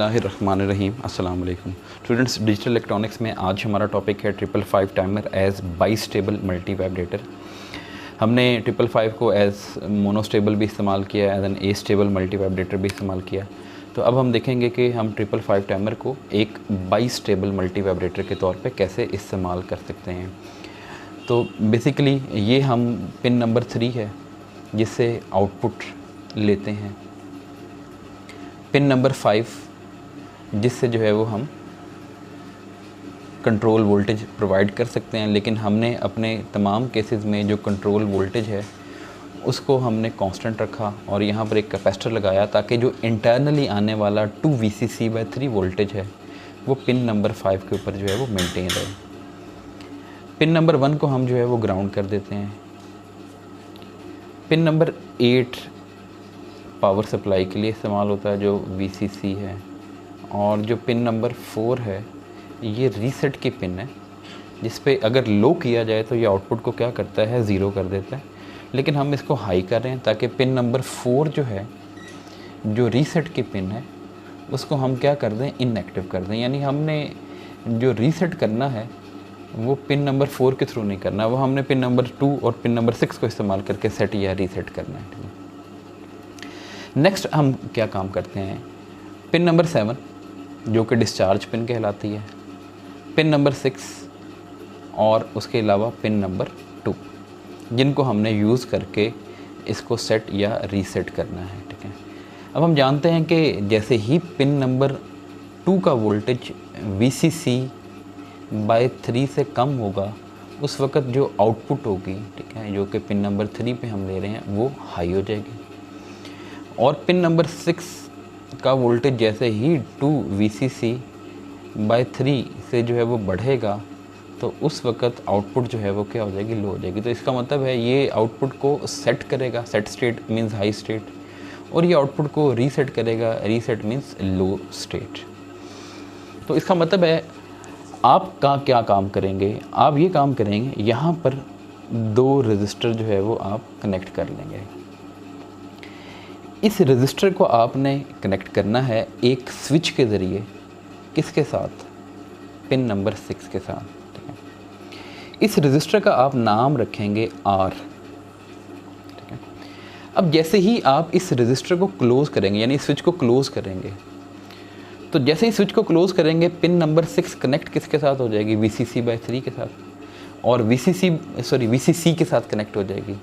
बिस्मिल्लाहिर्रहमानिर्रहीम। अस्सलाम वालेकुम स्टूडेंट्स। डिजिटल इलेक्ट्रॉनिक्स में आज हमारा टॉपिक है 555 timer as bistable multi vibrator. हमने 555 को एज़ मोनोस्टेबल भी इस्तेमाल किया, as an astable multi vibrator भी इस्तेमाल किया। तो अब हम देखेंगे कि हम 555 टाइमर को एक बाईस्टेबल मल्टी वाइब्रेटर के तौर पे कैसे इस्तेमाल कर सकते हैं। तो बेसिकली ये हम पिन नंबर 3 है जिससे आउटपुट लेते हैं, पिन नंबर 5 जिससे जो है वो हम कंट्रोल वोल्टेज प्रोवाइड कर सकते हैं। लेकिन हमने अपने तमाम केसेस में जो कंट्रोल वोल्टेज है उसको हमने कांस्टेंट रखा और यहाँ पर एक कैपेसिटर लगाया ताकि जो इंटरनली आने वाला 2 VCC/3 वोल्टेज है वो पिन नंबर 5 के ऊपर जो है वो मेंटेन रहे। पिन नंबर 1 को हम जो है वो ग्राउंड कर देते हैं। पिन नंबर 8 पावर सप्लाई के लिए इस्तेमाल होता है जो VCC है, और जो पिन नंबर 4 है ये रीसेट की पिन है जिस पे अगर लो किया जाए तो ये आउटपुट को क्या करता है, 0 कर देता है। लेकिन हम इसको हाई कर रहे हैं ताकि पिन नंबर 4 जो है, जो रीसेट की पिन है, उसको हम क्या कर दें, इनएक्टिव कर दें। यानी हमने जो रीसेट करना है वो पिन नंबर 4 के थ्रू नहीं करना, वो हमने पिन नंबर 2 और पिन नंबर 6 को इस्तेमाल करके सेट या रीसेट करना है। ठीक है। नेक्स्ट हम क्या काम करते हैं, पिन नंबर 7 जो कि डिस्चार्ज पिन कहलाती है, पिन नंबर 6 और उसके अलावा पिन नंबर 2 जिनको हमने यूज़ करके इसको सेट या रीसेट करना है। ठीक है। अब हम जानते हैं कि जैसे ही पिन नंबर 2 का वोल्टेज VCC/3 से कम होगा उस वक़्त जो आउटपुट होगी, ठीक है, जो कि पिन नंबर 3 पे हम ले रहे हैं, वो हाई हो जाएगी। और पिन नंबर 6 का वोल्टेज जैसे ही 2 VCC/3 से जो है वो बढ़ेगा तो उस वक़्त आउटपुट जो है वो क्या हो जाएगी, लो हो जाएगी। तो इसका मतलब है ये आउटपुट को सेट करेगा, set state means high state, और ये आउटपुट को रीसेट करेगा, रीसेट मींस लो स्टेट। तो इसका मतलब है आप क्या काम करेंगे, आप ये काम करेंगे, यहाँ पर 2 रजिस्टर जो है वो आप कनेक्ट कर लेंगे। इस रजिस्टर को आपने कनेक्ट करना है एक स्विच के ज़रिए, किसके साथ, पिन नंबर 6 के साथ। ठीक है। इस रजिस्टर का आप नाम रखेंगे R। ठीक है। अब जैसे ही आप इस रजिस्टर को क्लोज़ करेंगे, यानी स्विच को क्लोज़ करेंगे, तो जैसे ही स्विच को क्लोज़ करेंगे पिन नंबर 6 कनेक्ट किसके साथ हो जाएगी, VCC/3 के साथ, और VCC के साथ कनेक्ट हो जाएगी।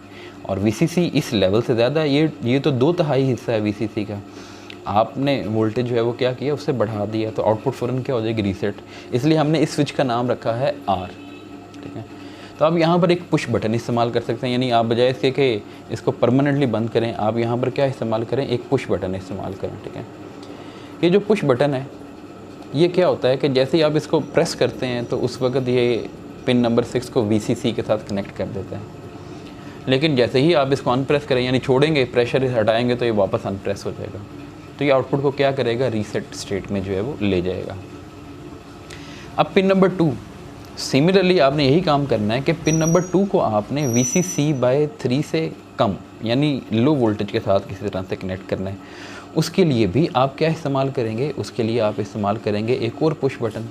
और VCC इस लेवल से ज़्यादा है, ये तो 2/3 हिस्सा है VCC का। आपने वोल्टेज जो है वो क्या किया, उससे बढ़ा दिया, तो आउटपुट फ़ौरन क्या हो जाएगी, रीसेट। इसलिए हमने इस स्विच का नाम रखा है R। ठीक है। तो आप यहाँ पर एक पुश बटन इस्तेमाल कर सकते हैं, यानी आप बजाय इसके कि इसको परमानेंटली बंद करें, आप यहाँ पर क्या इस्तेमाल करें, एक पुश बटन इस्तेमाल करें। ठीक है। ये जो पुश बटन है ये क्या होता है कि जैसे ही आप इसको प्रेस करते हैं तो उस वक्त ये पिन नंबर 6 को VCC के साथ कनेक्ट कर देता है। लेकिन जैसे ही आप इसको अनप्रेस करें, यानी छोड़ेंगे, प्रेशर हटाएंगे, तो ये वापस अनप्रेस हो जाएगा। तो ये आउटपुट को क्या करेगा, रीसेट स्टेट में जो है वो ले जाएगा। अब पिन नंबर 2, सिमिलरली आपने यही काम करना है कि पिन नंबर 2 को आपने VCC/3 से कम यानी लो वोल्टेज के साथ किसी तरह से कनेक्ट करना है। उसके लिए भी आप क्या इस्तेमाल करेंगे, उसके लिए आप इस्तेमाल करेंगे एक और पुश बटन।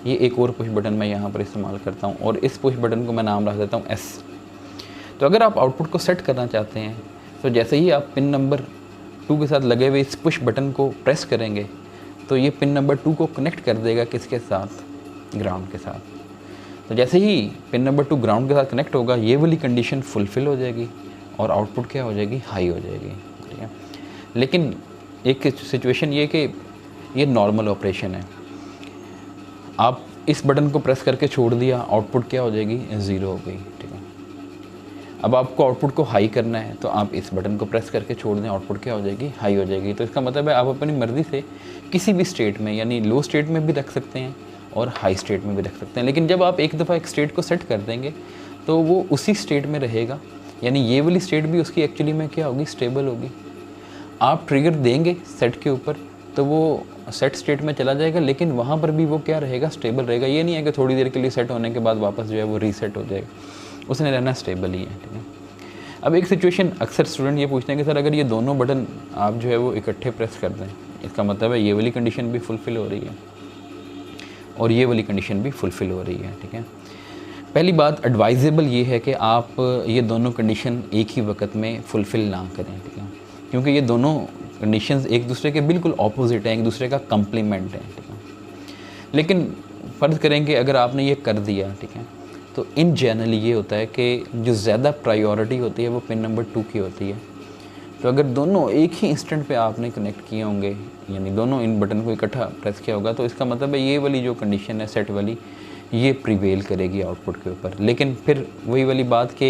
ये एक और पुश बटन मैं यहाँ पर इस्तेमाल करता हूँ और इस पुश बटन को मैं नाम रख देता हूँ S। तो अगर आप आउटपुट को सेट करना चाहते हैं तो जैसे ही आप पिन नंबर 2 के साथ लगे हुए इस पुश बटन को प्रेस करेंगे तो ये पिन नंबर 2 को कनेक्ट कर देगा किसके साथ, ग्राउंड के साथ। तो जैसे ही पिन नंबर 2 ग्राउंड के साथ कनेक्ट होगा ये वाली कंडीशन फुलफ़िल हो जाएगी और आउटपुट क्या हो जाएगी, हाई हो जाएगी। ठीक है। लेकिन एक सिचुएशन ये कि ये नॉर्मल ऑपरेशन है, आप इस बटन को प्रेस करके छोड़ दिया, आउटपुट क्या हो जाएगी, 0 हो गई। ठीक है। अब आपको आउटपुट को हाई करना है तो आप इस बटन को प्रेस करके छोड़ दें, आउटपुट क्या हो जाएगी, हाई हो जाएगी। तो इसका मतलब है आप अपनी मर्ज़ी से किसी भी स्टेट में, यानी लो स्टेट में भी रख सकते हैं और हाई स्टेट में भी रख सकते हैं। लेकिन जब आप एक दफ़ा एक स्टेट को सेट कर देंगे तो वो उसी स्टेट में रहेगा, यानी ये वाली स्टेट भी उसकी एक्चुअली में क्या होगी, स्टेबल होगी। आप ट्रिगर देंगे सेट के ऊपर तो वो सेट स्टेट में चला जाएगा, लेकिन वहाँ पर भी वो क्या रहेगा, स्टेबल रहेगा। ये नहीं है कि थोड़ी देर के लिए सेट होने के बाद वापस जो है वो रीसेट हो जाएगा, उसने रहना स्टेबल ही है। ठीक है। अब एक सिचुएशन अक्सर स्टूडेंट ये पूछते हैं कि सर अगर ये दोनों बटन आप जो है वो इकट्ठे प्रेस कर दें, इसका मतलब है ये वाली कंडीशन भी फुलफ़िल हो रही है और ये वाली कंडीशन भी फुलफ़िल हो रही है, ठीक है। पहली बात एडवाइजेबल ये है कि आप ये दोनों कंडीशन एक ही वक्त में फुलफ़िल ना करें, ठीक है, क्योंकि ये दोनों कंडीशंस एक दूसरे के बिल्कुल ऑपोजिट हैं, एक दूसरे का कम्प्लीमेंट है, ठीक है। लेकिन फ़र्ज़ करें कि अगर आपने ये कर दिया, ठीक है, तो इन जनरली ये होता है कि जो ज़्यादा प्रायोरिटी होती है वो पिन नंबर 2 की होती है। तो अगर दोनों एक ही इंस्टेंट पे आपने कनेक्ट किए होंगे, यानी दोनों इन बटन को इकट्ठा प्रेस किया होगा, तो इसका मतलब है ये वाली जो कंडीशन है सेट वाली, ये प्रिवेल करेगी आउटपुट के ऊपर। लेकिन फिर वही वाली बात कि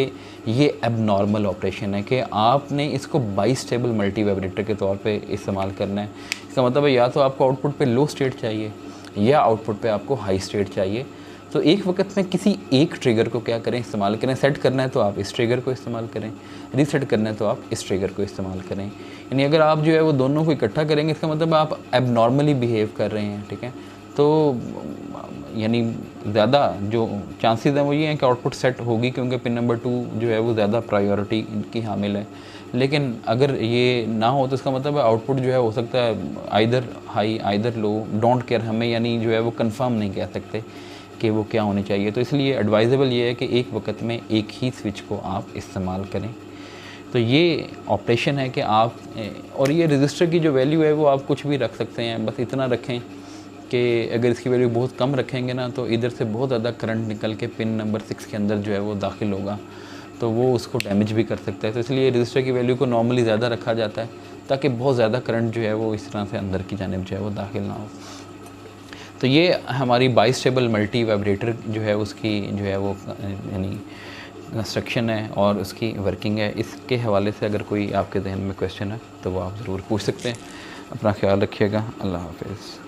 ये एबनॉर्मल ऑपरेशन है कि आपने इसको बाइस्टेबल मल्टी वाइब्रेटर के तौर पे इस्तेमाल करना है। इसका मतलब है या तो आपको आउटपुट पे लो स्टेट चाहिए या आउटपुट पे आपको हाई स्टेट चाहिए। तो एक वक्त में किसी एक ट्रिगर को क्या करें, इस्तेमाल करें। सेट करना है तो आप इस ट्रिगर को इस्तेमाल करें, रीसेट करना है तो आप इस ट्रिगर को इस्तेमाल करें। यानी अगर आप जो है वो दोनों को इकट्ठा करेंगे, इसका मतलब आप एबनॉर्मली बिहेव कर रहे हैं, ठीक है। तो यानी ज़्यादा जो चांसेस हैं वो ये हैं कि आउटपुट सेट होगी, क्योंकि पिन नंबर 2 जो है वो ज़्यादा प्रायोरिटी इनकी हामिल है। लेकिन अगर ये ना हो तो इसका मतलब है आउटपुट जो है हो सकता है either high either low, don't care, हमें यानी जो है वो कंफर्म नहीं कह सकते कि वो क्या होनी चाहिए। तो इसलिए एडवाइजेबल ये है कि एक वक्त में एक ही स्विच को आप इस्तेमाल करें। तो ये ऑपरेशन है कि आप, और ये रजिस्टर की जो वैल्यू है वो आप कुछ भी रख सकते हैं, बस इतना रखें कि अगर इसकी वैल्यू बहुत कम रखेंगे ना तो इधर से बहुत ज़्यादा करंट निकल के पिन नंबर 6 के अंदर जो है वो दाखिल होगा, तो वो उसको डैमेज भी कर सकता है। तो इसलिए रजिस्टर की वैल्यू को नॉर्मली ज़्यादा रखा जाता है ताकि बहुत ज़्यादा करंट जो है वो इस तरह से अंदर की जानिब जो है वो दाखिल ना हो। तो ये हमारी बाइस्टेबल मल्टी वाइब्रेटर जो है उसकी जो है वो यानी कंस्ट्रक्शन है और उसकी वर्किंग है। इसके हवाले से अगर कोई आपके जहन में क्वेश्चन है तो वो आप ज़रूर पूछ सकते हैं। अपना ख्याल रखिएगा। अल्लाह हाफ़िज़।